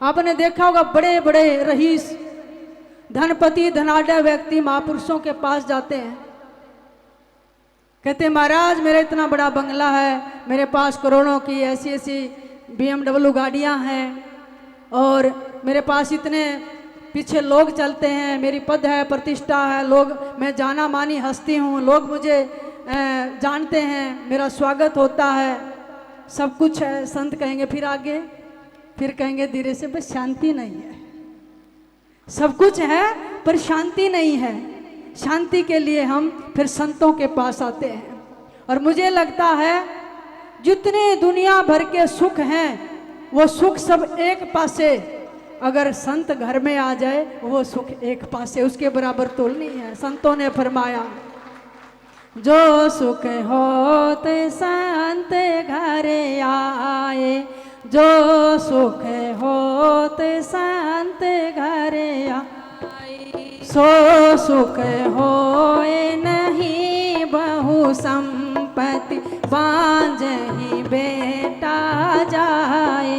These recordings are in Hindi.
आपने देखा होगा बड़े बड़े रईस, धनपति, धनाढ्य व्यक्ति महापुरुषों के पास जाते हैं, कहते हैं महाराज मेरा इतना बड़ा बंगला है, मेरे पास करोड़ों की ऐसी ऐसी BMW गाड़ियां हैं और मेरे पास इतने पीछे लोग चलते हैं, मेरी पद है, प्रतिष्ठा है, लोग, मैं जाना मानी हस्ती हूँ, लोग मुझे जानते हैं, मेरा स्वागत होता है, सब कुछ है। संत कहेंगे फिर आगे, फिर कहेंगे धीरे से बस शांति नहीं है। सब कुछ है पर शांति नहीं है। शांति के लिए हम फिर संतों के पास आते हैं। और मुझे लगता है जितने दुनिया भर के सुख हैं वो सुख सब एक पासे, अगर संत घर में आ जाए वो सुख एक पासे, उसके बराबर तोल नहीं है। संतों ने फरमाया जो सुख होते संत घर आए, जो सुख होते संत घर आए, सो सुख होए नहीं बहु संपत्ति, बांझहि बेटा जाए।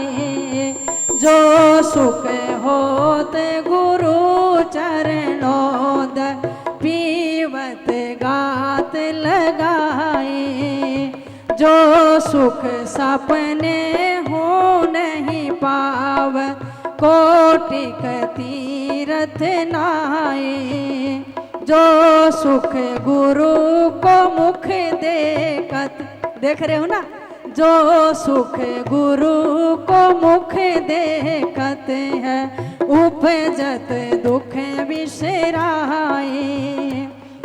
जो सुख होते गुरु चरणोद, पीवत गात लगाए। जो सुख सपने हो नहीं पाव, कोटिक तीरथ नाए। जो सुख गुरु को मुख देखत, देख रहे हो ना, जो सुख गुरु को मुख देखत है, उपजत दुख बिसराए।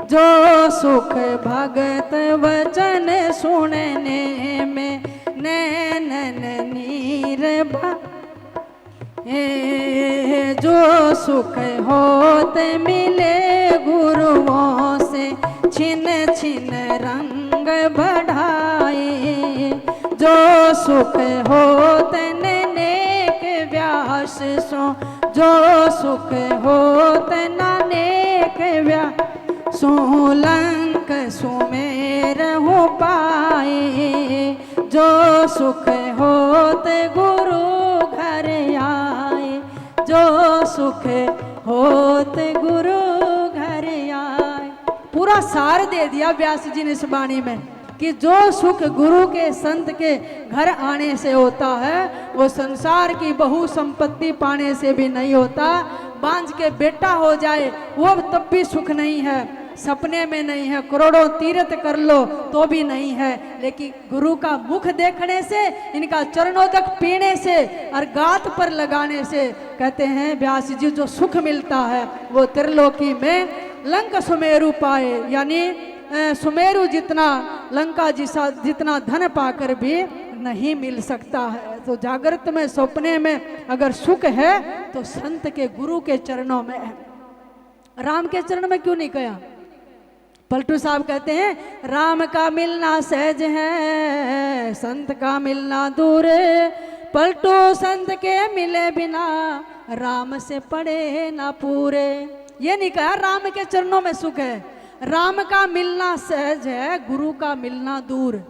जो सुख भगत वचन सुनने में, नैनन नीर जो सुख होत मिले गुरुओं से, छिन छिन रंग बढ़ाए। जो सुख होत नेक व्यास सो, जो सुख होत नेक व्यास सो, लंक सुमेर हो पाए। जो सुख होत गुरु घर आए, जो सुख होत गुरु घर आए। पूरा सार दे दिया व्यास जी ने इस वाणी में कि जो सुख गुरु के संत के घर आने से होता है वो संसार की बहु संपत्ति पाने से भी नहीं होता। बांझ के बेटा हो जाए वो तब भी सुख नहीं है, सपने में नहीं है, करोड़ों तीर्थ कर लो तो भी नहीं है। लेकिन गुरु का मुख देखने से, इनका चरणोदक पीने से और गात पर लगाने से, कहते हैं व्यास जी, जो सुख मिलता है वो त्रिलोकी में लंक सुमेरु पाए। यानी सुमेरु जितना, लंका जितना धन पाकर भी नहीं मिल सकता है। तो जागृत में, सपने में अगर सुख है तो संत के गुरु के चरणों में है। राम के चरण में क्यों नहीं गया? पलटू साहब कहते हैं राम का मिलना सहज है, संत का मिलना दूर। पलटू संत के मिले बिना, राम से पड़े ना पूरे। ये नहीं कहा राम के चरणों में सुख है, राम का मिलना सहज है, गुरु का मिलना दूर।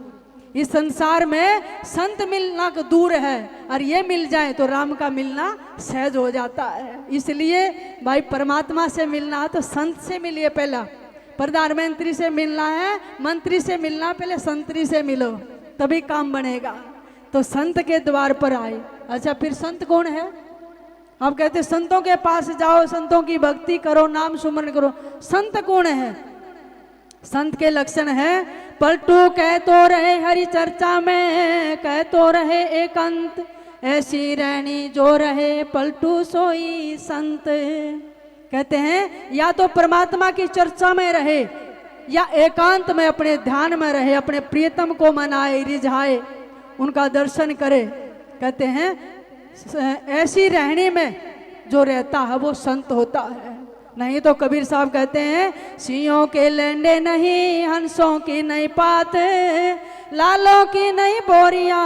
इस संसार में संत मिलना दूर है और ये मिल जाए तो राम का मिलना सहज हो जाता है। इसलिए भाई परमात्मा से मिलना है तो संत से मिलिए। पहला प्रधानमंत्री से मिलना है, मंत्री से मिलना, पहले संतरी से मिलो तभी काम बनेगा। तो संत के द्वार पर आए। अच्छा, फिर संत कौन है? आप कहते संतों के पास जाओ, संतों की भक्ति करो, नाम सुमरण करो। संत कौन है? संत के लक्षण है, पलटू कह तो रहे हरि चर्चा में, कह तो रहे एकांत, ऐसी रहनी जो रहे पलटू सोई संत। कहते हैं या तो परमात्मा की चर्चा में रहे या एकांत में अपने ध्यान में रहे, अपने प्रियतम को मनाए, रिझाए, उनका दर्शन करे। कहते हैं ऐसी रहनी में जो रहता है वो संत होता है। नहीं तो कबीर साहब कहते हैं सिंहों के लेंडे नहीं, हंसों की नहीं पात, लालों की नहीं बोरिया,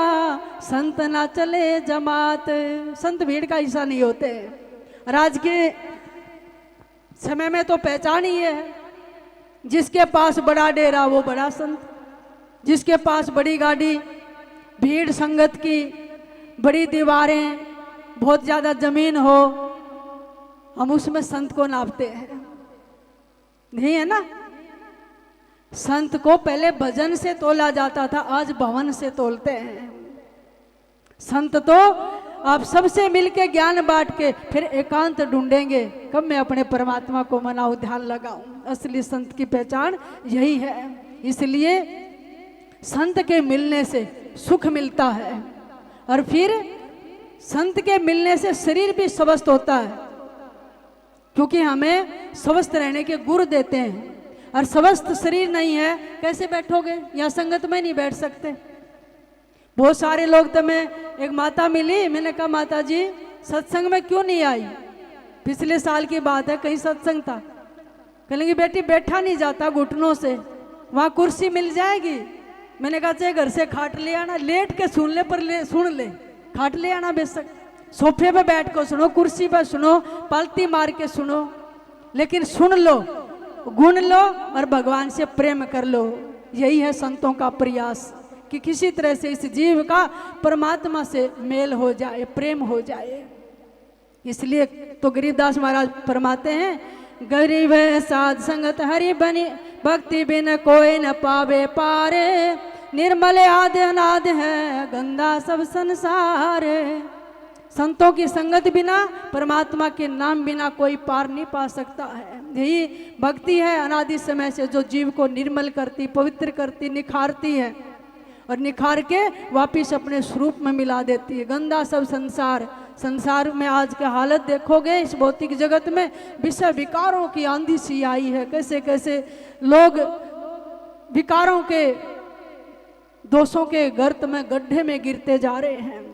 संत ना चले जमात। संत भीड़ का हिस्सा नहीं होते। आज के समय में तो पहचान ही है, जिसके पास बड़ा डेरा वो बड़ा संत, जिसके पास बड़ी गाड़ी, भीड़ संगत की, बड़ी दीवारें, बहुत ज़्यादा जमीन हो, हम उसमें संत को नापते हैं, नहीं है ना। संत को पहले भजन से तोला जाता था, आज भवन से तोलते हैं। संत तो आप सबसे मिलके ज्ञान बांट के फिर एकांत ढूंढेंगे, कब मैं अपने परमात्मा को मनाऊं, ध्यान लगाऊं। असली संत की पहचान यही है। इसलिए संत के मिलने से सुख मिलता है, और फिर संत के मिलने से शरीर भी स्वस्थ होता है, क्योंकि हमें स्वस्थ रहने के गुर देते हैं। और स्वस्थ शरीर नहीं है, कैसे बैठोगे? यहाँ संगत में नहीं बैठ सकते। बहुत सारे लोग, तो मैं एक माता मिली, मैंने कहा माता जी सत्संग में क्यों नहीं आई? पिछले साल की बात है, कहीं सत्संग था। कहेंगे बेटी बैठा नहीं जाता घुटनों से, वहाँ कुर्सी मिल जाएगी। मैंने कहा चाहे घर से खाट ले आना, लेट के सुन ले, पर सुन ले, खाट ले आना बेशक, सोफे पे बैठ कर सुनो, कुर्सी पर सुनो, पालती मार के सुनो, लेकिन सुन लो, गुण लो और भगवान से प्रेम कर लो। यही है संतों का प्रयास, कि किसी तरह से इस जीव का परमात्मा से मेल हो जाए, प्रेम हो जाए। इसलिए तो गरीबदास महाराज फरमाते हैं, गरीब है साध संगत हरि बनी, भक्ति बिन कोई न पावे पारे, निर्मल आद अनाद है गंदा सब संसार। संतों की संगत बिना, परमात्मा के नाम बिना कोई पार नहीं पा सकता है। यही भक्ति है अनादि समय से, जो जीव को निर्मल करती, पवित्र करती, निखारती है, और निखार के वापिस अपने स्वरूप में मिला देती है। गंदा सब संसार, संसार में आज के हालत देखोगे, इस भौतिक जगत में विषय विकारों की आंधी सी आई है। कैसे कैसे लोग विकारों के, दोषों के गर्त में, गड्ढे में गिरते जा रहे हैं।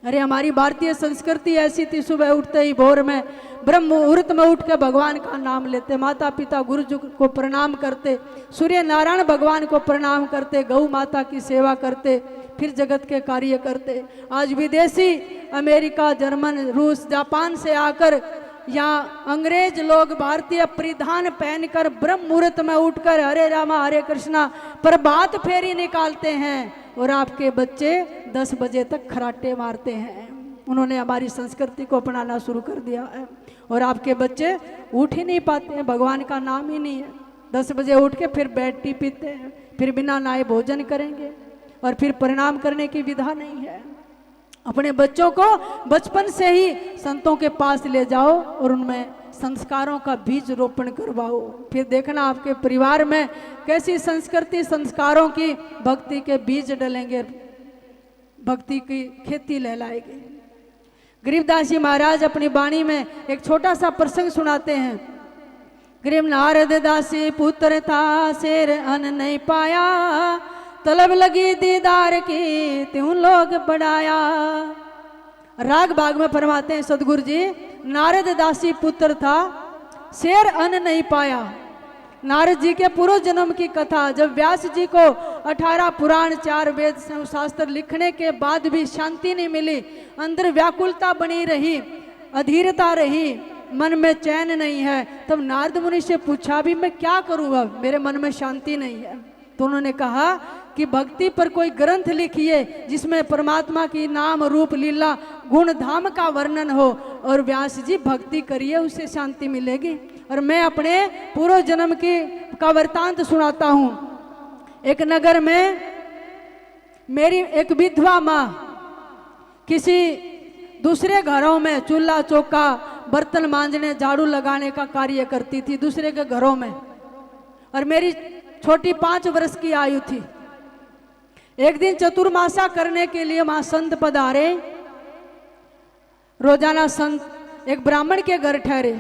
अरे हमारी भारतीय संस्कृति ऐसी थी, सुबह उठते ही भोर में ब्रह्म मुहूर्त में उठ के भगवान का नाम लेते, माता पिता गुरु जी को प्रणाम करते, सूर्य नारायण भगवान को प्रणाम करते, गौ माता की सेवा करते, फिर जगत के कार्य करते। आज विदेशी अमेरिका, जर्मन, रूस, जापान से आकर यहाँ अंग्रेज लोग भारतीय परिधान पहनकर ब्रह्म मुहूर्त में उठकर हरे रामा हरे कृष्णा प्रभात फेरी निकालते हैं, और आपके बच्चे 10 बजे तक खराटे मारते हैं। उन्होंने हमारी संस्कृति को अपनाना शुरू कर दिया है, और आपके बच्चे उठ ही नहीं पाते हैं, भगवान का नाम ही नहीं है। 10 बजे उठ के फिर बेड टी पीते हैं, फिर बिना नहाए भोजन करेंगे, और फिर प्रणाम करने की विधा नहीं है। अपने बच्चों को बचपन से ही संतों के पास ले जाओ और उनमें संस्कारों का बीज रोपण करवाओ। फिर देखना आपके परिवार में कैसी संस्कृति, संस्कारों की, भक्ति के बीज डलेंगे, भक्ति की खेती लहलाएगी। गरीबदास जी महाराज अपनी वाणी में एक छोटा सा प्रसंग सुनाते हैं। गरीब नारद दासी पुत्र था, शेर अन्न नहीं पाया, तलब लगी दीदार की त्यों लोग बढ़ाया। राग बाग में फरमाते हैं सदगुरु जी, नारद दासी पुत्र था, शेर अन्न नहीं पाया। नारद जी के पूर्व जन्म की कथा, जब व्यास जी को 18 पुराण 4 वेद शास्त्र लिखने के बाद भी शांति नहीं मिली, अंदर व्याकुलता बनी रही, अधीरता रही, मन में चैन नहीं है, तब नारद मुनि से पूछा भी मैं क्या करूँ, अब मेरे मन में शांति नहीं है। तो उन्होंने कहा कि भक्ति पर कोई ग्रंथ लिखिए जिसमें परमात्मा की नाम रूप लीला गुण धाम का वर्णन हो, और व्यास जी भक्ति करिए, उससे शांति मिलेगी। और मैं अपने पूर्व जन्म का वृतांत सुनाता हूँ। एक नगर में मेरी एक विधवा माँ किसी दूसरे घरों में चूल्हा चौका, बर्तन मांजने, झाड़ू लगाने का कार्य करती थी दूसरे के घरों में, और मेरी छोटी 5 वर्ष की आयु थी। एक दिन चतुर्मासा करने के लिए मां संत पधारे। रोजाना संत एक ब्राह्मण के घर ठहरे,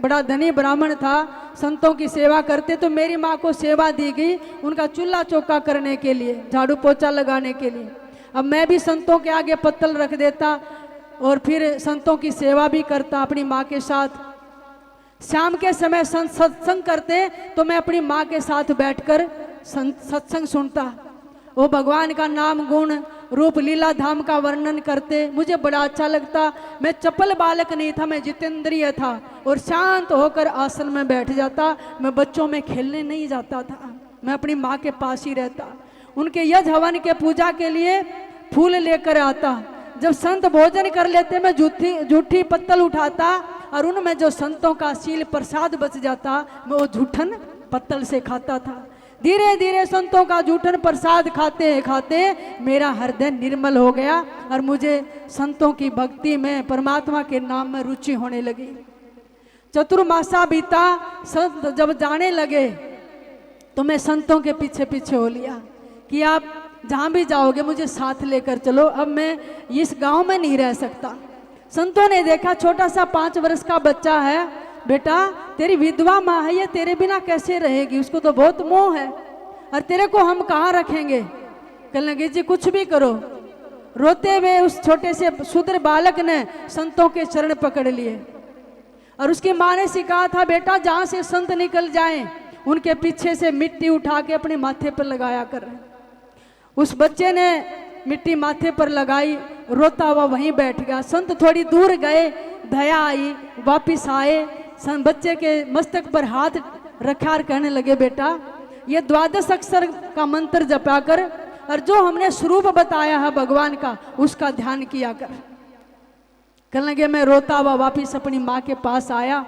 बड़ा धनी ब्राह्मण था, संतों की सेवा करते। तो मेरी माँ को सेवा दी गई उनका चूल्हा चौका करने के लिए, झाड़ू पोछा लगाने के लिए। अब मैं भी संतों के आगे पत्तल रख देता और फिर संतों की सेवा भी करता अपनी माँ के साथ। शाम के समय सत्संग करते तो मैं अपनी माँ के साथ बैठकर सत्संग सुनता। वो भगवान का नाम गुण रूप लीला धाम का वर्णन करते, मुझे बड़ा अच्छा लगता। मैं चपल बालक नहीं था, मैं जितेंद्रिय था, और शांत होकर आसन में बैठ जाता। मैं बच्चों में खेलने नहीं जाता था, मैं अपनी माँ के पास ही रहता। उनके यज्ञ हवन के पूजा के लिए फूल लेकर आता, जब संत भोजन कर लेते मैं जूठी पत्तल उठाता और उनमें जो संतों का शील प्रसाद बच जाता मैं वो जूठन पत्तल से खाता था। धीरे धीरे संतों का जूठन प्रसाद खाते खाते मेरा हृदय निर्मल हो गया और मुझे संतों की भक्ति में परमात्मा के नाम में रुचि होने लगी। चतुर्मासा बीता, संत जब जाने लगे तो मैं संतों के पीछे पीछे हो लिया कि आप जहाँ भी जाओगे मुझे साथ लेकर चलो, अब मैं इस गांव में नहीं रह सकता। संतों ने देखा छोटा सा 5 वर्ष का बच्चा है, बेटा तेरी विधवा माँ है, ये तेरे बिना कैसे रहेगी, उसको तो बहुत मोह है और तेरे को हम कहाँ रखेंगे। कहने लगे जी कुछ भी करो। रोते हुए उस छोटे से शूद्र बालक ने संतों के चरण पकड़ लिए और उसकी माँ ने सिखाया था बेटा जहाँ से संत निकल जाएं उनके पीछे से मिट्टी उठा के अपने माथे पर लगाया कर। उस बच्चे ने मिट्टी माथे पर लगाई, रोता हुआ वहीं बैठ गया। संत थोड़ी दूर गए, दया आई, वापिस आए, बच्चे के मस्तक पर हाथ रखा और कहने लगे बेटा ये 12 अक्षर का मंत्र जपा कर और जो हमने स्वरूप बताया है भगवान का उसका ध्यान किया कर। कहने लगे मैं रोता हुआ वापिस अपनी माँ के पास आया,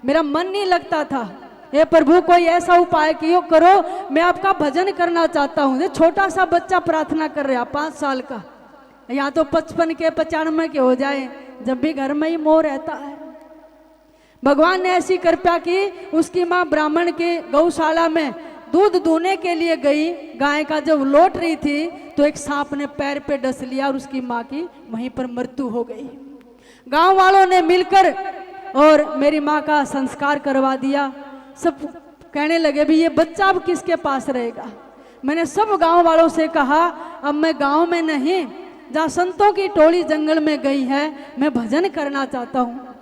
मेरा मन नहीं लगता था। हे प्रभु कोई ऐसा उपाय कियो करो, मैं आपका भजन करना चाहता हूँ। ये छोटा सा बच्चा प्रार्थना कर रहा 5 साल का, या तो 55 के 95 के हो जाए, जब भी घर में ही मोह रहता है। भगवान ने ऐसी कृपा की, उसकी माँ ब्राह्मण के गौशाला में दूध दूने के लिए गई, गाय का जब लौट रही थी तो एक सांप ने पैर पे डस लिया और उसकी माँ की वहीं पर मृत्यु हो गई। गांव वालों ने मिलकर और मेरी माँ का संस्कार करवा दिया। सब कहने लगे भी ये बच्चा अब किसके पास रहेगा। मैंने सब गांव वालों से कहा अब मैं गांव में नहीं, जहाँ संतों की टोली जंगल में गई है मैं भजन करना चाहता हूँ।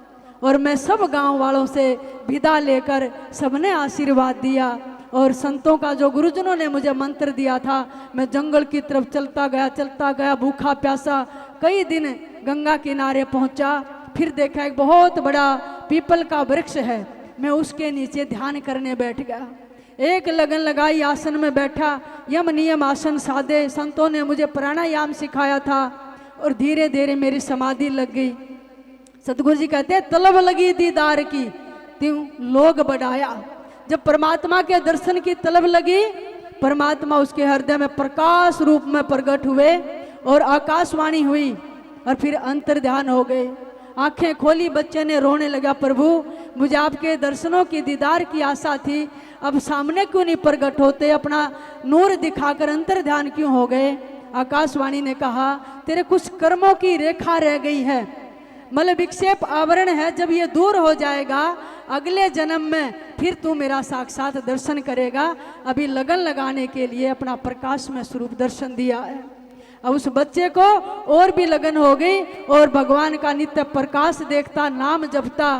और मैं सब गांव वालों से विदा लेकर सबने आशीर्वाद दिया और संतों का जो गुरुजनों ने मुझे मंत्र दिया था मैं जंगल की तरफ चलता गया भूखा प्यासा कई दिन गंगा किनारे पहुंचा। फिर देखा एक बहुत बड़ा पीपल का वृक्ष है, मैं उसके नीचे ध्यान करने बैठ गया। एक लगन लगाई, आसन में बैठा, यम नियम आसन साधे। संतों ने मुझे प्राणायाम सिखाया था और धीरे धीरे मेरी समाधि लग गई। सतगुरु जी कहते हैं तलब लगी दीदार की त्यों लोग बढ़ाया। जब परमात्मा के दर्शन की तलब लगी, परमात्मा उसके हृदय में प्रकाश रूप में प्रकट हुए और आकाशवाणी हुई और फिर अंतर ध्यान हो गए। आंखें खोली, बच्चे ने रोने लगा, प्रभु मुझे आपके दर्शनों की दीदार की आशा थी, अब सामने क्यों नहीं प्रकट होते, अपना नूर दिखाकर अंतर ध्यान क्यों हो गए। आकाशवाणी ने कहा तेरे कुछ कर्मों की रेखा रह गई है, मल विक्षेप आवरण है, जब ये दूर हो जाएगा अगले जन्म में फिर तू मेरा साक्षात दर्शन करेगा। अभी लगन लगाने के लिए अपना प्रकाश में स्वरूप दर्शन दिया है। अब उस बच्चे को और भी लगन हो गई और भगवान का नित्य प्रकाश देखता, नाम जपता,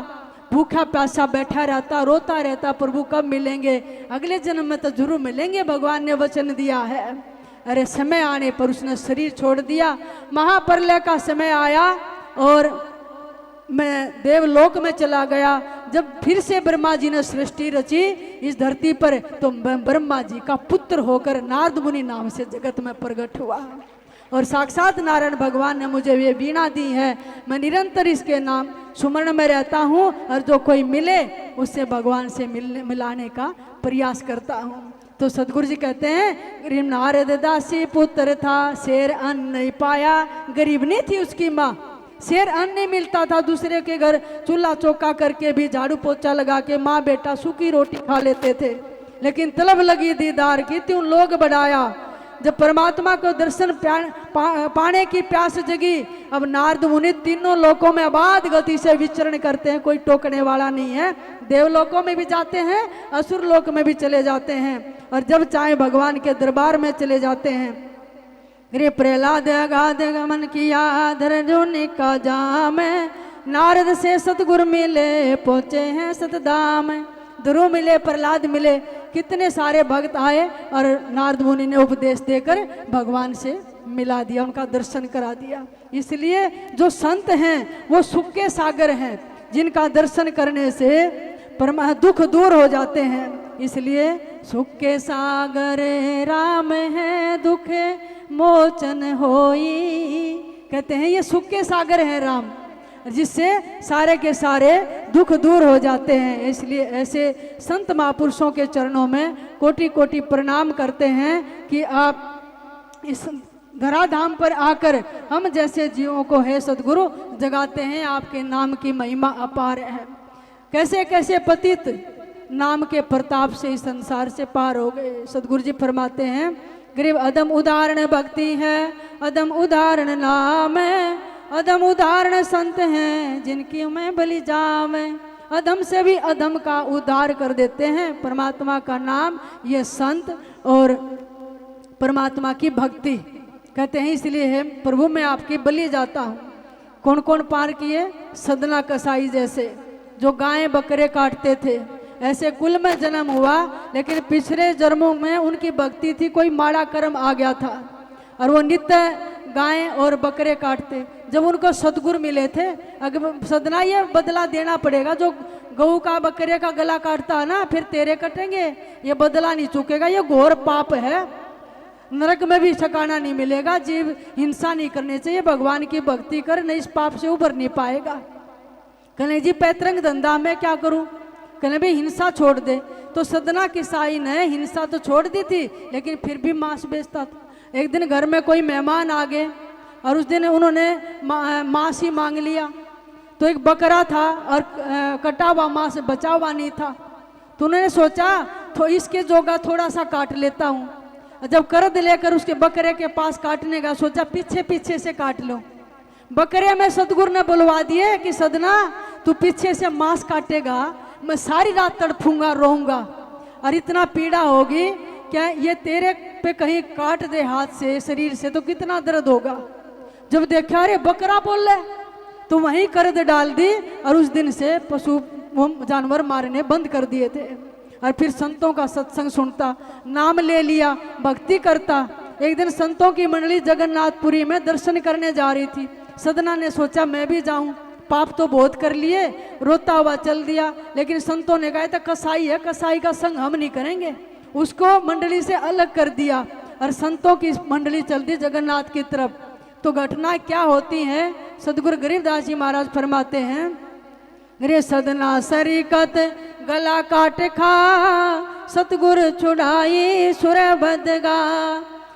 भूखा प्यासा बैठा रहता, रोता रहता, प्रभु कब मिलेंगे, अगले जन्म में तो जरूर मिलेंगे, भगवान ने वचन दिया है। अरे समय आने पर उसने शरीर छोड़ दिया। महाप्रलय का समय आया और मैं देवलोक में चला गया। जब फिर से ब्रह्मा जी ने सृष्टि रची इस धरती पर, तो ब्रह्मा जी का पुत्र होकर नारद मुनि नाम से जगत में प्रकट हुआ और साक्षात नारायण भगवान ने मुझे ये वीणा दी है। मैं निरंतर इसके नाम सुमरण में रहता हूँ और जो कोई मिले उससे भगवान से मिलाने का प्रयास करता हूँ। तो सदगुरु जी कहते हैं नारद दासी पुत्र था, शेर अन्न नहीं पाया, गरीब नहीं थी उसकी माँ, शेर अन्न नहीं मिलता था, दूसरे के घर चूल्हा चौका करके भी झाड़ू पोछा लगा के माँ बेटा सूखी रोटी खा लेते थे। लेकिन तलब लगी दीदार की त्यों लोग बढ़ाया। जब परमात्मा को दर्शन पाने की प्यास जगी, अब नारद मुनि तीनों लोकों में अबाध गति से विचरण करते हैं, कोई टोकने वाला नहीं है। देवलोकों में भी जाते हैं, असुर लोक में भी चले जाते हैं और जब चाहे भगवान के दरबार में चले जाते हैं। रे प्रहलाद अगाध गमन किया धरजोनि का जाम, नारद से सतगुरु मिले पहुँचे हैं सतधाम। ध्रुव मिले, प्रहलाद मिले, कितने सारे भक्त आए और नारद मुनि ने उपदेश देकर भगवान से मिला दिया, उनका दर्शन करा दिया। इसलिए जो संत हैं वो सुख के सागर हैं, जिनका दर्शन करने से दुख दूर हो जाते हैं। इसलिए सुख के सागर राम है, दुख मोचन होई, कहते हैं ये सुख के सागर हैं राम, जिससे सारे के सारे दुख दूर हो जाते हैं। इसलिए ऐसे संत महापुरुषों के चरणों में कोटि कोटि प्रणाम करते हैं कि आप इस धराधाम पर आकर हम जैसे जीवों को है सदगुरु जगाते हैं। आपके नाम की महिमा अपार है। कैसे कैसे पतित नाम के प्रताप से इस संसार से पार हो गए। सदगुरु जी फरमाते हैं, गरीब अदम उदाहरण भक्ति है, अदम उदाहरण नाम है, अदम उदाहरण संत हैं जिनकी मैं बलि जाम है। अदम से भी अदम का उद्धार कर देते हैं परमात्मा का नाम, ये संत और परमात्मा की भक्ति। कहते हैं इसलिए है प्रभु मैं आपकी बलि जाता हूँ। कौन कौन पार किए? सदना कसाई जैसे जो गायें बकरे काटते थे, ऐसे कुल में जन्म हुआ, लेकिन पिछले जन्मों में उनकी भक्ति थी, कोई माड़ा कर्म आ गया था और वो नित्य गायें और बकरे काटते। जब उनको सदगुरु मिले थे, अगर सदना ये बदला देना पड़ेगा, जो गऊ का बकरे का गला काटता है ना, फिर तेरे कटेंगे, ये बदला नहीं चुकेगा, ये घोर पाप है, नरक में भी ठिकाना नहीं मिलेगा। जीव हिंसा नहीं करनी चाहिए, भगवान की भक्ति कर, नहीं इस पाप से उभर नहीं पाएगा। कहने जी पैतरंग धंधा में क्या करूं? कहने भाई हिंसा छोड़ दे। तो सदना किसाई ने हिंसा तो छोड़ दी थी, लेकिन फिर भी मांस बेचता था। एक दिन घर में कोई मेहमान आ गए और उस दिन उन्होंने मांस ही मांग लिया। तो एक बकरा था और कटा हुआ मांस बचा हुआ नहीं था, तो उन्होंने सोचा तो इसके जोगा थोड़ा सा काट लेता हूँ। जब करद लेकर उसके बकरे के पास काटने का सोचा, पीछे पीछे से काट लो। बकरे में सदगुरु ने बुलवा दिए कि सदना तू पीछे से मांस काटेगा, मैं सारी रात तड़फूंगा, रोऊंगा और इतना पीड़ा होगी क्या ये तेरे पे कहीं काट दे हाथ से, शरीर से, तो कितना दर्द होगा। जब देखा अरे बकरा बोल रहे, तो वहीं करद डाल दी और उस दिन से पशु जानवर मारने बंद कर दिए थे। और फिर संतों का सत्संग सुनता, नाम ले लिया, भक्ति करता। एक दिन संतों की मंडली जगन्नाथपुरी में दर्शन करने जा रही थी। सदना ने सोचा मैं भी जाऊं, पाप तो बहुत कर लिए, रोता हुआ चल दिया। लेकिन संतों ने कहा था कसाई है, कसाई का संग हम नहीं करेंगे, उसको मंडली से अलग कर दिया और संतों की मंडली चल दी जगन्नाथ की तरफ। तो घटना क्या होती है, सदगुरु गरीबदास जी महाराज फरमाते हैं, रे सदना सरीकत गला काट खा, सतगुरु छुड़ाई सुर बदगा,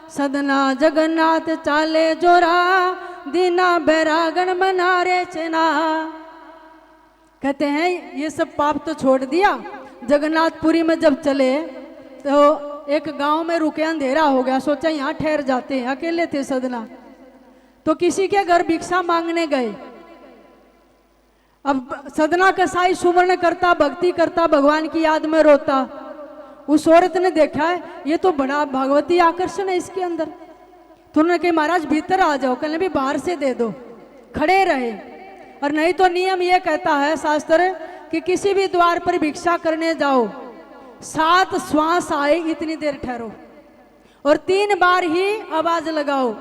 सदना जगन्नाथ चाले जोरा, दीना बैरागण बना रे चना। कहते हैं ये सब पाप तो छोड़ दिया। जगन्नाथपुरी में जब चले तो एक गांव में रुके, अंधेरा हो गया, सोचा यहाँ ठहर जाते हैं, अकेले थे सदना। तो किसी के घर भिक्षा मांगने गए। अब सदना कसाई सुमरण करता, भक्ति करता, भगवान की याद में रोता। उस औरत ने देखा है ये तो बड़ा भगवती आकर्षण है इसके अंदर, तो उन्होंने कहा महाराज भीतर आ जाओ। कहने भी बाहर से दे दो, खड़े रहे। और नहीं तो नियम ये कहता है शास्त्र कि किसी भी द्वार पर भिक्षा करने जाओ, 7 श्वास आए इतनी देर ठहरो और 3 बार ही आवाज लगाओ,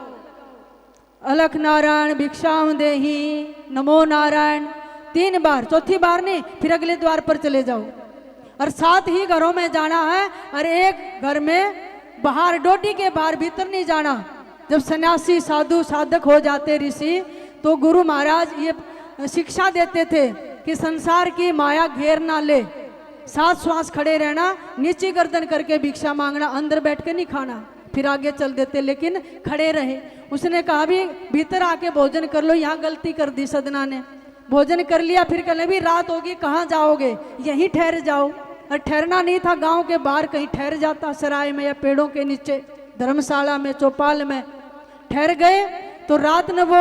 अलख नारायण भिक्षाम देही, नमो नारायण, 3 बार, चौथी बार नहीं। फिर अगले द्वार पर चले जाओ और 7 ही घरों में जाना है और एक घर में बाहर, डोडी के बाहर, भीतर नहीं जाना। जब सन्यासी साधु साधक हो जाते ऋषि, तो गुरु महाराज ये शिक्षा देते थे कि संसार की माया घेर ना ले, 7 श्वास खड़े रहना, नीचे गर्दन करके भिक्षा मांगना, अंदर बैठ के नहीं खाना। फिर आगे चल देते, लेकिन खड़े रहे। उसने कहा भी भीतर आके भोजन कर लो, यहाँ गलती कर दी सदना ने। भोजन कर लिया, फिर कहने भी रात होगी कहाँ जाओगे, यहीं ठहर जाओ। और ठहरना नहीं था, गांव के बाहर कहीं ठहर जाता, सराय में या पेड़ों के नीचे, धर्मशाला में, चौपाल में ठहर गए। तो रात में वो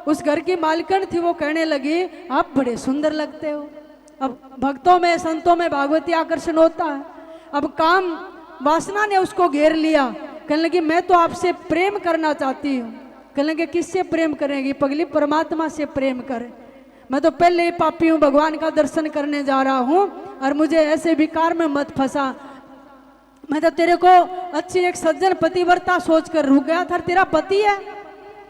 उस घर की मालकिन थी, वो कहने लगी आप बड़े सुंदर लगते हो। अब भक्तों में, संतों में भागवती आकर्षण होता है। अब काम वासना ने उसको घेर लिया। कहने लगी मैं तो आपसे प्रेम करना चाहती हूँ। कहने लगे किससे प्रेम करेंगी पगली? परमात्मा से प्रेम करे। मैं तो पहले ही पापी हूँ, भगवान का दर्शन करने जा रहा हूँ और मुझे ऐसे विकार में मत फंसा। मैं तो तेरे को अच्छी एक सज्जन पतिव्रता सोच कर रुक गया था। तेरा पति है,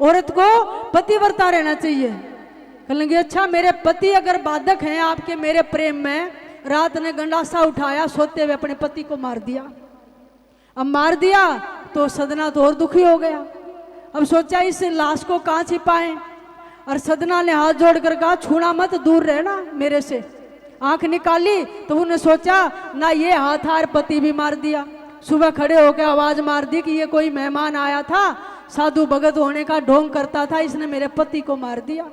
औरत को पतिव्रता रहना चाहिए। कहने लगे अच्छा मेरे पति अगर बाधक हैं आपके मेरे प्रेम में, रात ने गंडासा उठाया, सोते हुए अपने पति को मार दिया। अब मार दिया तो सदना तो और दुखी हो गया। अब सोचा इस लाश को कहाँ छिपाएं, और सदना ने हाथ जोड़कर कहा छूना मत, दूर रहना मेरे से। आंख निकाली तो उन्होंने सोचा ना ये हाथ हार पति भी मार दिया। सुबह खड़े होकर आवाज मार दी कि ये कोई मेहमान आया था, साधु भगत होने का ढोंग करता था, इसने मेरे पति को मार दिया।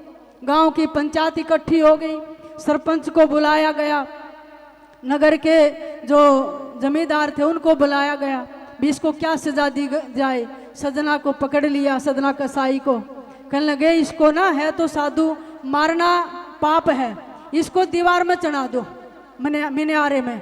गांव की पंचायत इकट्ठी हो गई, सरपंच को बुलाया गया, नगर के जो जमींदार थे उनको बुलाया गया, भी इसको क्या सजा दी जाए। सदना को पकड़ लिया, सदना कसाई को, कहने लगे इसको ना है तो साधु मारना पाप है, इसको दीवार में चढ़ा दो मिनारे में।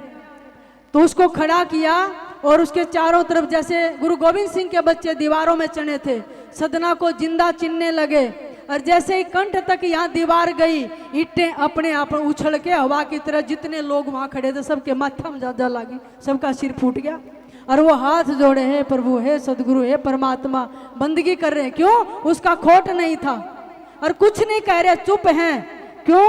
तो उसको खड़ा किया और उसके चारों तरफ जैसे गुरु गोविंद सिंह के बच्चे दीवारों में चढ़े थे, सदना को जिंदा चिनने लगे। और जैसे ही कंठ तक यहाँ दीवार गई, ईंटें अपने आप उछल के हवा की तरह, जितने लोग वहां खड़े थे सबके माथा में जा लगी, सबका सिर फूट गया। और वो हाथ जोड़े, हे प्रभु, हे सदगुरु, हे परमात्मा, बंदगी कर रहे हैं। क्यों? उसका खोट नहीं था और कुछ नहीं कह रहे, चुप हैं। क्यों?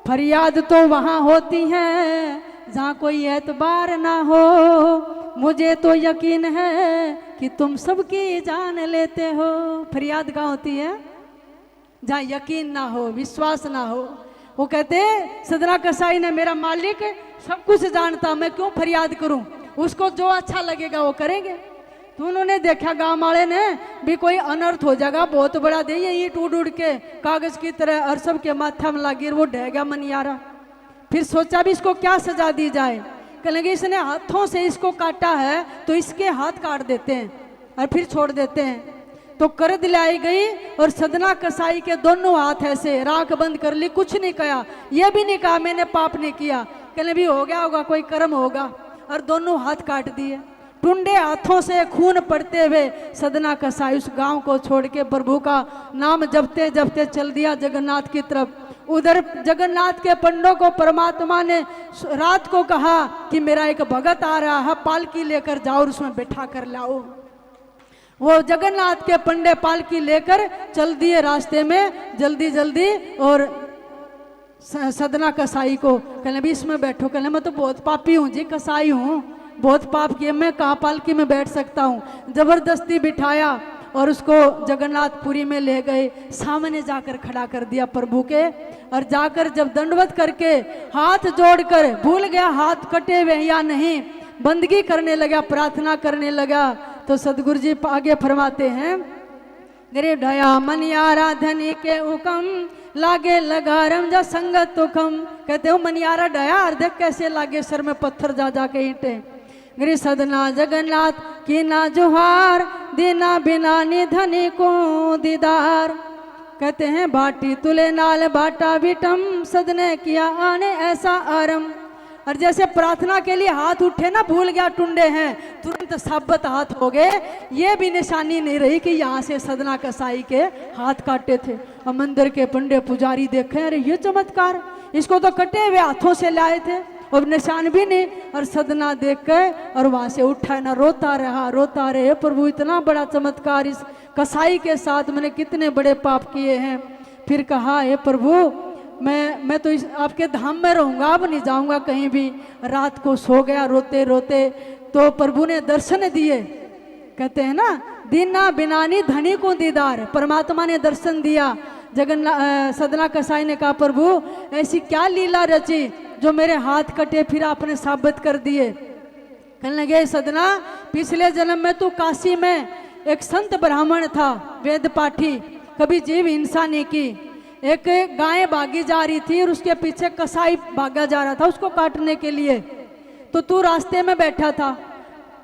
फरियाद तो वहां होती है जहाँ कोई एतबार ना हो, मुझे तो यकीन है कि तुम सबकी जान लेते हो। फरियाद कहाँ होती है? जहाँ यकीन ना हो, विश्वास ना हो। वो कहते सदना कसाई ने, मेरा मालिक सब कुछ जानता, मैं क्यों फरियाद करूं, उसको जो अच्छा लगेगा वो करेंगे। तो उन्होंने देखा गांव वाले ने भी कोई अनर्थ हो जाएगा बहुत बड़ा, दे ये ईंट उड़ उड़ के कागज की तरह और सबके माथा में लगी, वो ढह गया मनियारा। फिर सोचा भी इसको क्या सजा दी जाए। कहने लगे इसने हाथों से इसको काटा है तो इसके हाथ काट देते हैं और फिर छोड़ देते हैं। तो कर दिलाई गई और सदना कसाई के दोनों हाथ ऐसे राख बंद कर ली, कुछ नहीं कहा, यह भी नहीं कहा मैंने पाप नहीं किया। कहने भी हो गया होगा, कोई कर्म होगा, और दोनों हाथ काट दिए। टुंडे हाथों से खून पड़ते हुए सदना कसाई उस गांव को छोड़ के प्रभु का नाम जपते जपते चल दिया जगन्नाथ की तरफ। उधर जगन्नाथ के पंडों को परमात्मा ने रात को कहा कि मेरा एक भगत आ रहा है, पालकी लेकर जाओ और उसमें बैठा कर लाओ। वो जगन्नाथ के पंडे पालकी लेकर चल दिए रास्ते में जल्दी जल्दी, और सदना कसाई को कहने भी इसमें बैठो। कहने मैं तो बहुत पापी हूँ जी, कसाई हूँ, बहुत पाप किए, मैं कहाँ पालकी में बैठ सकता हूँ। जबरदस्ती बिठाया और उसको जगन्नाथपुरी में ले गए, सामने जाकर खड़ा कर दिया प्रभु के। और जाकर जब दंडवत करके हाथ जोड़कर, भूल गया हाथ कटे हुए या नहीं, बंदगी करने लगा, प्रार्थना करने लगा। तो सदगुरु जी आगे फरमाते हैं, गरीब ढया मनियारा धनी के हुकम, लागे लगारम जा संगत तुखम। कहते हो मनियारा डया और देख कैसे लागे सर में पत्थर जा जाके ईंटे। गिरी सदना जगन्नाथ की ना जुहार, देना बिना निधनी को दीदार। कहते हैं बाटी तुले नाल बाटा बिटम, सदने किया आने ऐसा आरम। और जैसे प्रार्थना के लिए हाथ उठे ना, भूल गया टुंडे हैं, तुरंत साबत हाथ हो गए। ये भी निशानी नहीं रही कि यहाँ से सदना कसाई के हाथ काटे थे। और मंदिर के पंडे पुजारी देखे, अरे ये चमत्कार, इसको तो कटे हुए हाथों से लाए थे और निशान भी नहीं। और सदना देख के और वहां से उठा ना, रोता रहे, प्रभु इतना बड़ा चमत्कार इस कसाई के साथ, मैंने कितने बड़े पाप किए हैं। फिर कहा हे प्रभु मैं तो इस आपके धाम में रहूंगा, अब नहीं जाऊंगा कहीं भी। रात को सो गया रोते रोते, तो प्रभु ने दर्शन दिए। कहते हैं ना, दीना बिनानी धनी को दीदार, परमात्मा ने दर्शन दिया। सदना कसाई ने कहा प्रभु ऐसी क्या लीला रची जो मेरे हाथ कटे फिर आपने साबित कर दिए। कहने लगे सदना, पिछले जन्म में तू काशी में एक संत ब्राह्मण था, वेद पाठी, कभी जीव हिंसा नहीं की। एक गाय भागी जा रही थी और उसके पीछे कसाई भागा जा रहा था उसको काटने के लिए। तो तू रास्ते में बैठा था,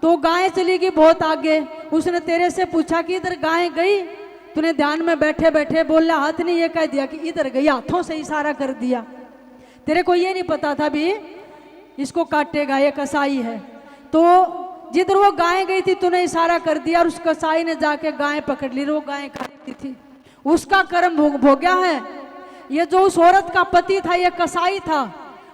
तो गाय चली गई बहुत आगे। उसने तेरे से पूछा कि इधर गाय गई, तूने ध्यान में बैठे बैठे बोला हाथ ने ये कह दिया कि इधर गई, हाथों से इशारा कर दिया। तेरे को ये नहीं पता था भी इसको काटेगा, ये कसाई है। तो जिधर वो गाय गई थी तूने इशारा कर दिया और उस कसाई ने जाके गाय पकड़ ली, वो गाय काटती थी। उसका कर्म भोग्या है। ये जो उस औरत का पति था ये कसाई था,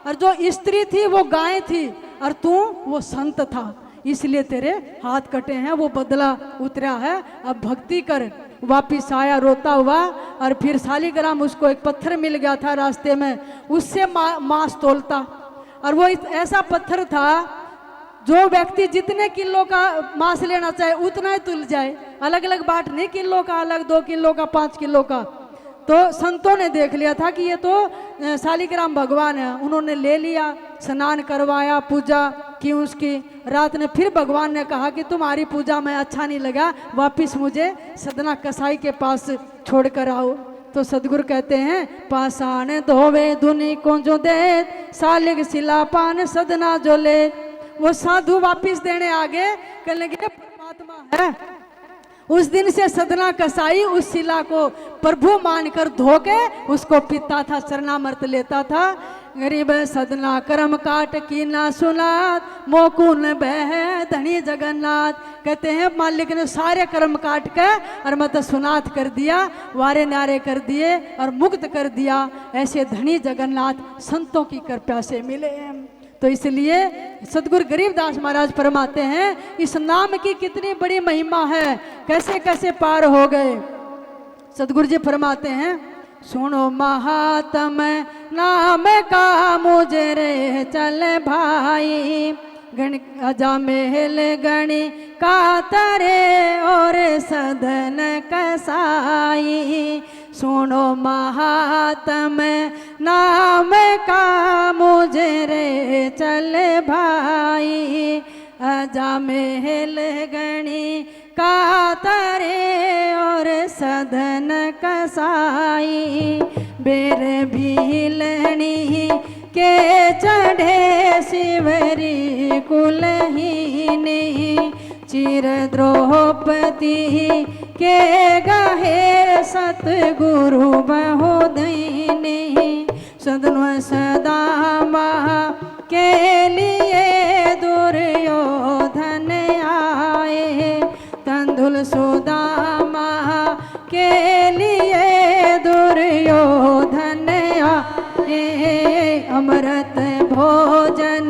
और जो स्त्री थी वो गाय थी, और तू वो संत था, इसलिए तेरे हाथ कटे हैं, वो बदला उतरा है। अब भक्ति कर। वापिस आया रोता हुआ, और फिर शालीग्राम उसको एक पत्थर मिल गया था रास्ते में, उससे मांस तोलता। और वो ऐसा पत्थर था जो व्यक्ति जितने किलो का मांस लेना चाहे उतना ही तुल जाए, अलग अलग बाट नहीं, किलो का अलग, 2 किलो का, 5 किलो का। तो संतों ने देख लिया था कि ये तो शालिग्राम भगवान है, उन्होंने ले लिया, स्नान करवाया, पूजा की उसकी। रात ने फिर भगवान ने कहा कि तुम्हारी पूजा में अच्छा नहीं लगा, वापिस मुझे सदना कसाई के पास छोड़ कर आओ। तो सदगुरु कहते हैं पाषाण धोवे धुनी को जो दे, शालिग शिला पान सदना जो ले। वो साधु वापिस देने आगे, कहने लगे परमात्मा है। उस दिन से सदना कसाई उस शिला को प्रभु मानकर धो के उसको पीता था, चरणामृत लेता था। गरीब सदना कर्म काट की ना सुनात, मोकुन बह धनी जगन्नाथ। कहते हैं मालिक ने सारे कर्म काट के और मत सुनात कर दिया, वारे नारे कर दिए और मुक्त कर दिया। ऐसे धनी जगन्नाथ संतों की कृपा से मिले हैं। तो इसलिए सदगुरु गरीबदास महाराज फरमाते हैं इस नाम की कितनी बड़ी महिमा है, कैसे कैसे पार हो गए। सदगुरु जी फरमाते हैं सुनो महात्म नाम का मुझे रे चल भाई, गण अजा महल गणी का तरे और सदन कसाई। सुनो महात्म नाम का मुझे रे चल भाई, अजा महल गणी का तरे और सदन कसाई। बेर भीलनी के चढ़े शिवरी कुलहीनी, चिर द्रौपदी के गहे सतगुरु बहुदीनी। सदन सदा महा के लिए दुर्योधन आए, तंदुल सुदामा के लिए दुर्योधन आए। अमृत भोजन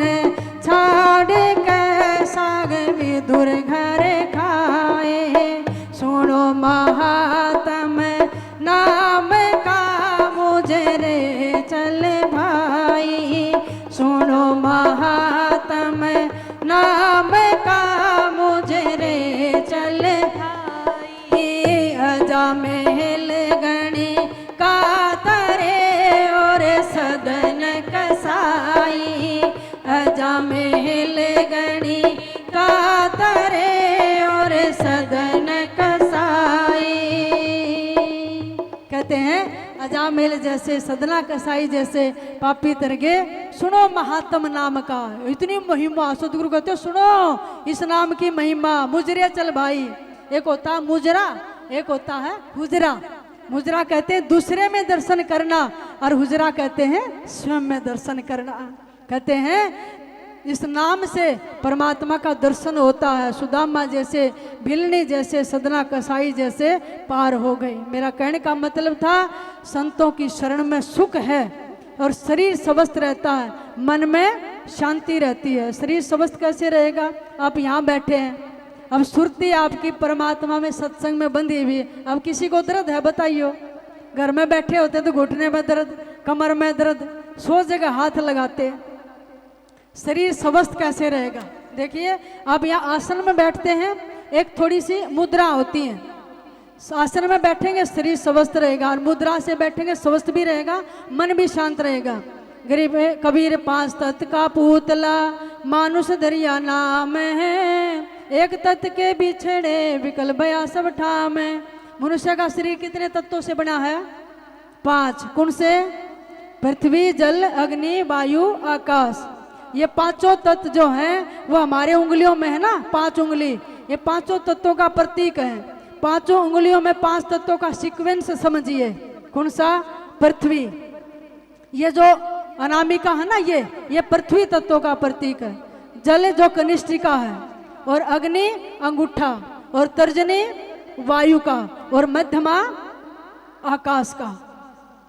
छाड़ के साग विदुर घर खाए। सुनो महात्म नाम का मुझे रे चल भाई, सुनो महात्म नाम का मुझे रे चल भाई। अजा महल गणी का तरे और सदन कसाई, अजा महल गणी का तरे और सदन कसाई। कहते हैं अजामिल जैसे, सदना कसाई जैसे पापी तरगे। सुनो महात्म नाम का, इतनी महिमा। सदगुरु कहते सुनो इस नाम की महिमा, मुजरे चल भाई। एक होता है मुजरा, एक होता है हुजरा। मुजरा कहते हैं दूसरे में दर्शन करना, और हुजरा कहते हैं स्वयं में दर्शन करना। कहते हैं इस नाम से परमात्मा का दर्शन होता है। सुदामा जैसे, भिलनी जैसे, सदना कसाई जैसे पार हो गई। मेरा कहने का मतलब था संतों की शरण में सुख है और शरीर स्वस्थ रहता है, मन में शांति रहती है। शरीर स्वस्थ कैसे रहेगा? आप यहाँ बैठे हैं, अब सुरती आपकी परमात्मा में सत्संग में बंधी हुई। अब किसी को दर्द है बताइयो? घर में बैठे होते तो घुटने में दर्द, कमर में दर्द, 100 जगह हाथ लगाते। शरीर स्वस्थ कैसे रहेगा? देखिए आप यहाँ आसन में बैठते हैं, एक थोड़ी सी मुद्रा होती है। आसन में बैठेंगे शरीर स्वस्थ रहेगा, और मुद्रा से बैठेंगे स्वस्थ भी रहेगा, मन भी शांत रहेगा। गरीब कबीर 5 तत्व का पुतला मानुष दरिया नाम है, एक तत्व के बिछड़े विकल बया सब ठाम है। मनुष्य का शरीर कितने तत्वों से बना है? 5। कौन से? पृथ्वी, जल, अग्नि, वायु, आकाश। ये 5 तत्व जो हैं वो हमारे उंगलियों में है ना, 5 उंगली, ये 5 तत्वों का प्रतीक है। 5 उंगलियों में 5 तत्वों का सीक्वेंस समझिए। कौन सा? पृथ्वी। ये जो अनामिका है ना, ये पृथ्वी तत्वों का प्रतीक है। जल जो कनिष्ठिका है, और अग्नि अंगूठा, और तर्जनी वायु का, और मध्यमा आकाश का।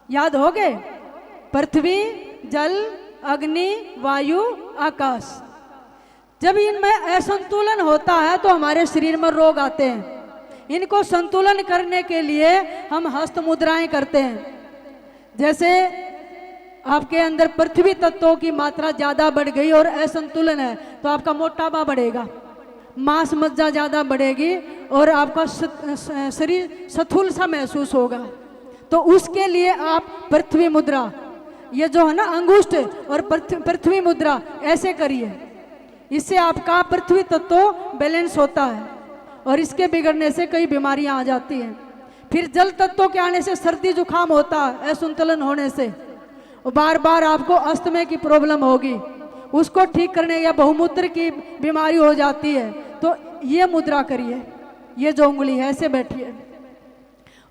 याद हो गए? पृथ्वी, जल, अग्नि, वायु, आकाश। जब इनमें असंतुलन होता है तो हमारे शरीर में रोग आते हैं। इनको संतुलन करने के लिए हम हस्त मुद्राएं करते हैं। जैसे आपके अंदर पृथ्वी तत्वों की मात्रा ज्यादा बढ़ गई और असंतुलन है तो आपका मोटापा बढ़ेगा, मांस मज्जा ज्यादा बढ़ेगी और आपका शरीर स्थूल सा महसूस होगा। तो उसके लिए आप पृथ्वी मुद्रा, ये जो है ना अंगुष्ठ और पृथ्वी मुद्रा ऐसे करिए, इससे आपका पृथ्वी तत्व बैलेंस होता है और इसके बिगड़ने से कई बीमारियां आ जाती हैं। फिर जल तत्व के आने से सर्दी जुकाम होता है, असंतुलन होने से बार बार आपको अस्थमा की प्रॉब्लम होगी, उसको ठीक करने या बहुमूत्र की बीमारी हो जाती है। तो ये मुद्रा करिए, ये जो उंगली है ऐसे बैठिए।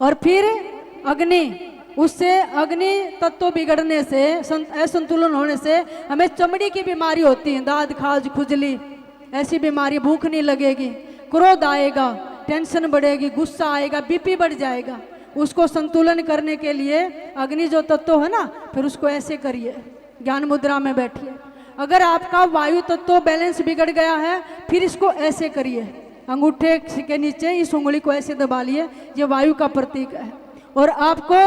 और फिर अग्नि, उससे अग्नि तत्व बिगड़ने से असंतुलन होने से हमें चमड़ी की बीमारी होती है, दाद खाज खुजली ऐसी बीमारी, भूख नहीं लगेगी, क्रोध आएगा, टेंशन बढ़ेगी, गुस्सा आएगा, बीपी बढ़ जाएगा। उसको संतुलन करने के लिए अग्नि जो तत्व है ना, फिर उसको ऐसे करिए, ज्ञान मुद्रा में बैठिए। अगर आपका वायु तत्व बैलेंस बिगड़ गया है फिर इसको ऐसे करिए, अंगूठे के नीचे इस उंगली को ऐसे दबा लिए, ये वायु का प्रतीक है। और आपको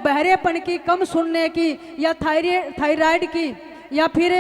बहरेपन की, कम सुनने की या थायराइड की या फिर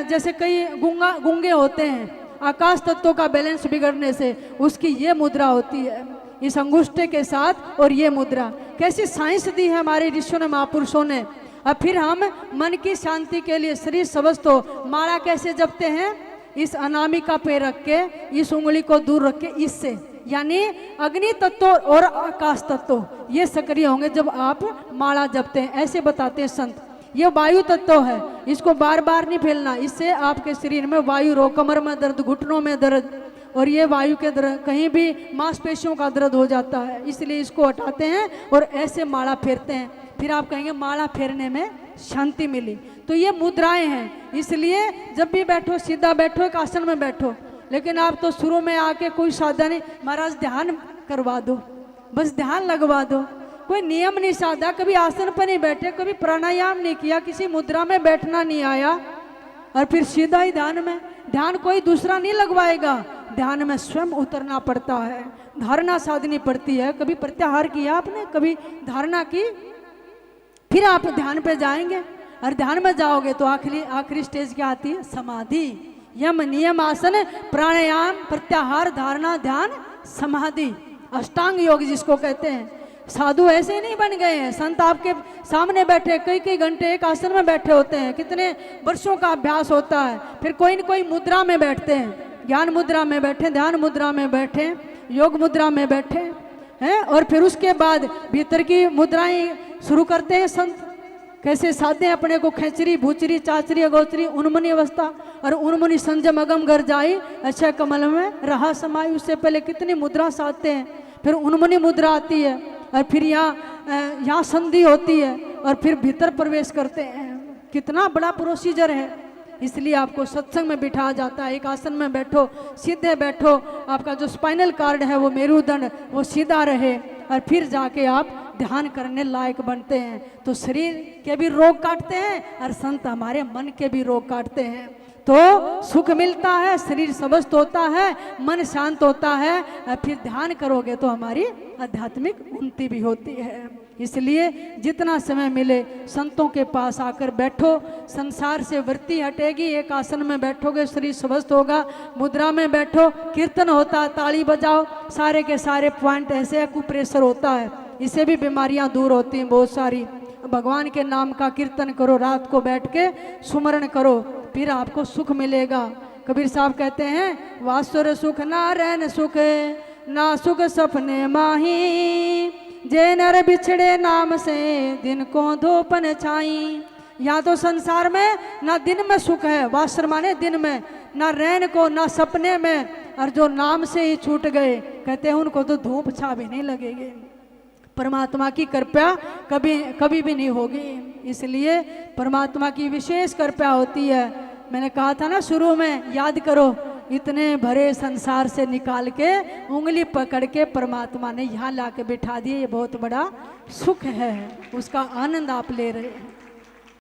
जैसे कई गूंगे होते हैं, आकाश तत्वों का बैलेंस बिगड़ने से उसकी ये मुद्रा होती है, इस अंगूठे के साथ। और ये मुद्रा कैसी साइंस दी है हमारे ऋषियों ने, महापुरुषों ने। अब फिर हम मन की शांति के लिए शरीर स्वस्थ हो, माला कैसे जपते हैं, इस अनामिका पे रख के, इस उंगली को दूर रख के, इससे यानी अग्नि तत्व और आकाश तत्व ये सक्रिय होंगे जब आप माला जपते हैं, ऐसे बताते हैं संत। ये वायु तत्व है, इसको बार बार नहीं फैलना, इससे आपके शरीर में वायु रोग, कमर में दर्द, घुटनों में दर्द और ये वायु के दर्द, कहीं भी मांसपेशियों का दर्द हो जाता है, इसलिए इसको हटाते हैं और ऐसे माला फेरते हैं। फिर आप कहेंगे माला फेरने में शांति मिली। तो ये मुद्राएं हैं, इसलिए जब भी बैठो सीधा बैठो, एक आसन में बैठो। लेकिन आप तो शुरू में आके कोई साधन नहीं, महाराज ध्यान करवा दो, बस ध्यान लगवा दो, कोई नियम नहीं साधा, कभी आसन पर नहीं बैठे, कभी प्राणायाम नहीं किया, किसी मुद्रा में बैठना नहीं आया और फिर सीधा ही ध्यान में। ध्यान कोई दूसरा नहीं लगवाएगा, ध्यान में स्वयं उतरना पड़ता है, धारणा साधनी पड़ती है। कभी प्रत्याहार किया आपने, कभी धारणा की, फिर आप ध्यान पे जाएंगे और ध्यान में जाओगे तो आखिरी स्टेज क्या आती है, समाधि। यम नियम आसन प्राणायाम प्रत्याहार धारणा ध्यान समाधि, अष्टांग योग जिसको कहते हैं। साधु ऐसे नहीं बन गए हैं, संत आपके सामने बैठे कई कई घंटे एक आसन में बैठे होते हैं, कितने वर्षों का अभ्यास होता है, फिर कोई न कोई मुद्रा में बैठते हैं, ज्ञान मुद्रा में बैठे, ध्यान मुद्रा में बैठे, योग मुद्रा में बैठे हैं। और फिर उसके बाद भीतर की मुद्राएं शुरू करते हैं संत, कैसे साधे अपने को, खेचरी भूचरी चाचरी अगोचरी उन्मुनी अवस्था और उन्मुनी संजम अगम घर जाई अच्छा कमल में रहा समाई। उससे पहले कितनी मुद्रा साधते हैं, फिर उन्मुनी मुद्रा आती है और फिर यहाँ संधि होती है और फिर भीतर प्रवेश करते हैं। कितना बड़ा प्रोसीजर है, इसलिए आपको सत्संग में बिठा जाता है। एक आसन में बैठो, सीधे बैठो, आपका जो स्पाइनल कार्ड है वो मेरुदंड वो सीधा रहे और फिर जाके आप ध्यान करने लायक बनते हैं। तो शरीर के भी रोग काटते हैं और संत हमारे मन के भी रोग काटते हैं। तो सुख मिलता है, शरीर स्वस्थ होता है, मन शांत होता है और फिर ध्यान करोगे तो हमारी आध्यात्मिक उन्नति भी होती है। इसलिए जितना समय मिले संतों के पास आकर बैठो, संसार से वृत्ति हटेगी। एक आसन में बैठोगे शरीर स्वस्थ होगा, मुद्रा में बैठो, कीर्तन होता है, ताली बजाओ, सारे के सारे पॉइंट ऐसे कुप्रेशर होता है, इससे भी बीमारियां दूर होती हैं बहुत सारी। भगवान के नाम का कीर्तन करो, रात को बैठ के सुमरण करो, फिर आपको सुख मिलेगा। कबीर साहब कहते हैं वासुर सुख ना रैन सुख, ना सुख सपने माही, जे नर बिछड़े नाम से दिन को धोपन छाई। यहाँ तो संसार में ना दिन में सुख है, वासर माने दिन में, ना रैन को ना सपने में, और जो नाम से ही छूट गए कहते हैं उनको तो धूप छा भी नहीं लगेगी। परमात्मा की कृपा कभी भी नहीं होगी, इसलिए परमात्मा की विशेष कृपा होती है। मैंने कहा था ना शुरू में, याद करो, इतने भरे संसार से निकाल के उंगली पकड़ के परमात्मा ने यहाँ ला के बिठा दिए। ये बहुत बड़ा सुख है, उसका आनंद आप ले रहे हैं।